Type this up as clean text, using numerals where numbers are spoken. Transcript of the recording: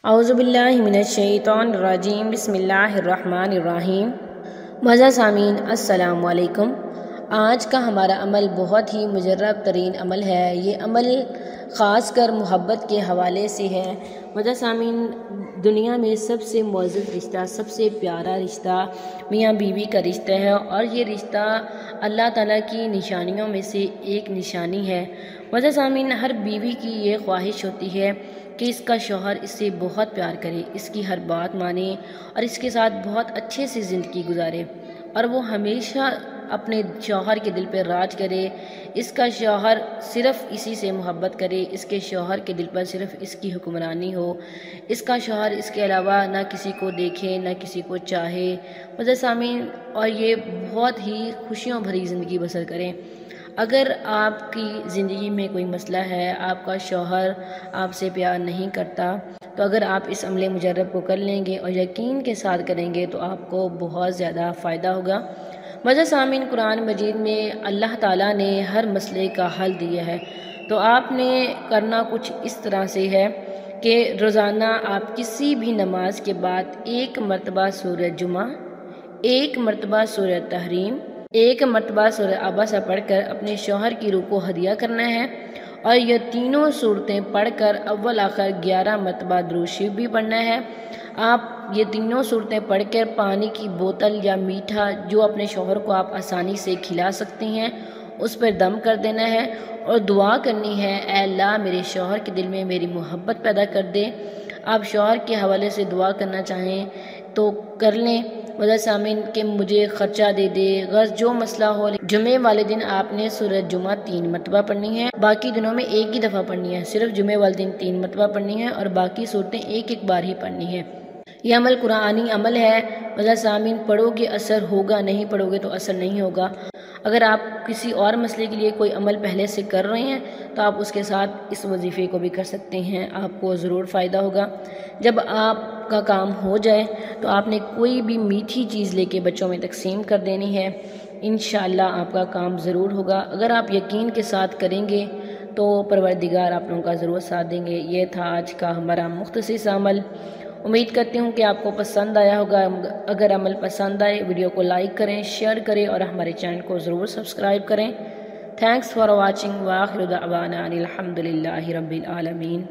اعوذ باللہ من الشیطان الرجیم بسم اللہ الرحمن الرحیم۔ معزز سامعین السلام علیکم۔ آج کا ہمارا عمل بہت ہی مجرب ترین عمل ہے۔ یہ عمل خاص کر محبت کے حوالے سے ہے۔ معزز سامعین، دنیا میں سب سے معزز رشتہ، سب سے پیارا رشتہ میاں بیوی کا رشتہ ہے، اور یہ رشتہ اللہ تعالیٰ کی نشانیوں میں سے ایک نشانی ہے۔ معزز سامعین، ہر بیوی کی یہ خواہش ہوتی ہے کہ اس کا شوہر اس سے بہت پیار کرے، اس کی ہر بات مانے اور اس کے ساتھ بہت اچھے سے زندگی گزارے، اور وہ ہمیشہ اپنے شوہر کے دل پہ راج کرے، اس کا شوہر صرف اسی سے محبت کرے، اس کے شوہر کے دل پر صرف اس کی حکمرانی ہو، اس کا شوہر اس کے علاوہ نہ کسی کو دیکھے نہ کسی کو چاہے۔ معزز سامعین، اور یہ بہت ہی خوشیوں بھری زندگی بسر کریں۔ اگر آپ کی زندگی میں کوئی مسئلہ ہے، آپ کا شوہر آپ سے پیار نہیں کرتا، تو اگر آپ اس عمل مجرب کو کر لیں گے اور یقین کے ساتھ کریں گے تو آپ کو بہت زیادہ فائدہ ہوگا۔ معزز سامعین، قرآن مجید میں اللہ تعالیٰ نے ہر مسئلے کا حل دیا ہے، تو آپ نے کرنا کچھ اس طرح سے ہے کہ روزانہ آپ کسی بھی نماز کے بعد ایک مرتبہ سورہ جمعہ، ایک مرتبہ سورہ تحریم، ایک مرتبہ سورہ عبسہ پڑھ کر اپنے شوہر کی روح کو ہدیہ کرنا ہے، اور یہ تینوں صورتیں پڑھ کر اول آخر 11 مرتبہ درود شریف بھی پڑھنا ہے۔ آپ یہ تینوں صورتیں پڑھ کر پانی کی بوتل یا میٹھا جو اپنے شوہر کو آپ آسانی سے کھلا سکتے ہیں اس پر دم کر دینا ہے، اور دعا کرنی ہے، اے اللہ میرے شوہر کے دل میں میری محبت پیدا کر دے۔ آپ شوہر کے حوالے سے دعا کرنا چاہیں تو کر لیں۔ معزز سامعین، کہ مجھے خرچہ دے دے، غرض جو مسئلہ ہو۔ جمعے والے دن آپ نے سورہ جمعہ 3 مرتبہ پڑھنی ہے، باقی دنوں میں ایک ہی دفعہ پڑھنی ہے۔ صرف جمعے والے دن 3 مرتبہ پڑھنی ہے اور باقی صورتیں ایک ایک بار ہی پڑھنی ہے۔ یہ عمل قرآنی عمل ہے۔ معزز سامعین، پڑھو گے اثر ہوگا، نہیں پڑھو گے تو اثر نہیں ہوگا۔ اگر آپ کسی اور مسئلے کے لیے کوئی عمل پہلے سے کر رہے ہیں تو آپ اس کے ساتھ اس وظیفے کو بھی کر سکتے ہیں، آپ کو ضرور فائدہ ہوگا۔ جب آپ کا کام ہو جائے تو آپ نے کوئی بھی میٹھی چیز لے کے بچوں میں تقسیم کر دینی ہے، انشاءاللہ آپ کا کام ضرور ہوگا۔ اگر آپ یقین کے ساتھ کریں گے تو پروردگار آپ لوگوں کا ضرور ساتھ دیں گے۔ یہ تھا آج کا ہمارا مختصر سا عمل۔ امید کرتی ہوں کہ آپ کو پسند آیا ہوگا۔ اگر عمل پسند آئے ویڈیو کو لائک کریں، شیئر کریں اور ہمارے چینل کو ضرور سبسکرائب کریں۔ تھینکس فار واچنگ، وآخر دعوانا ان الحمد للہ رب العالمین۔